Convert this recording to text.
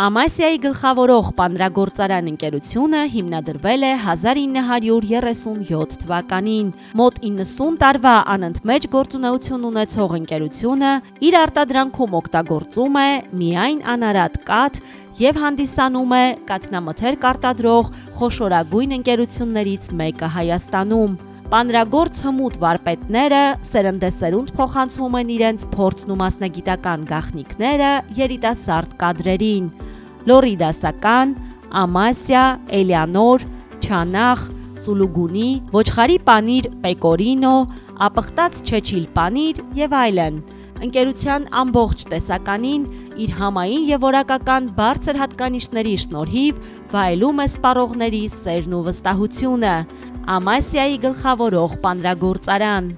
Ամասիայի գլխավորող պանրագործարան ընկերությունը հիմնադրվել է 1937 թվականին։ Մոտ 90 տարվա անընդմեջ գործունեություն ունեցող ընկերությունը իր արտադրանքում օգտագործում է միայն անարատ կաթ և հանդիսանում է կաթնամթերք արտադրող խոշորագույն ընկերություններից մեկը Հայաստանում։ Պանրագործ հմուտ վարպետները սերնդեսերունդ փոխանցում են իրենց փորձն ու մասնագիտական գաղտնիքները երիտասարդ կադրերին։ Լոռի դասական, ամասիա, էլեանոր, չանախ, սուլուգունի, ոչխարի պանիր պեկորինո, ապխտած չեչիլ պանիր և այլն։ Ընկերության ամբողջ տեսականին իր համային և որակական բարձր հատկանիշների շնորհիվ վայելում է սպառողների սերն ու վստահությունը։ Ամասիայի գլխավորող պանրագործարան։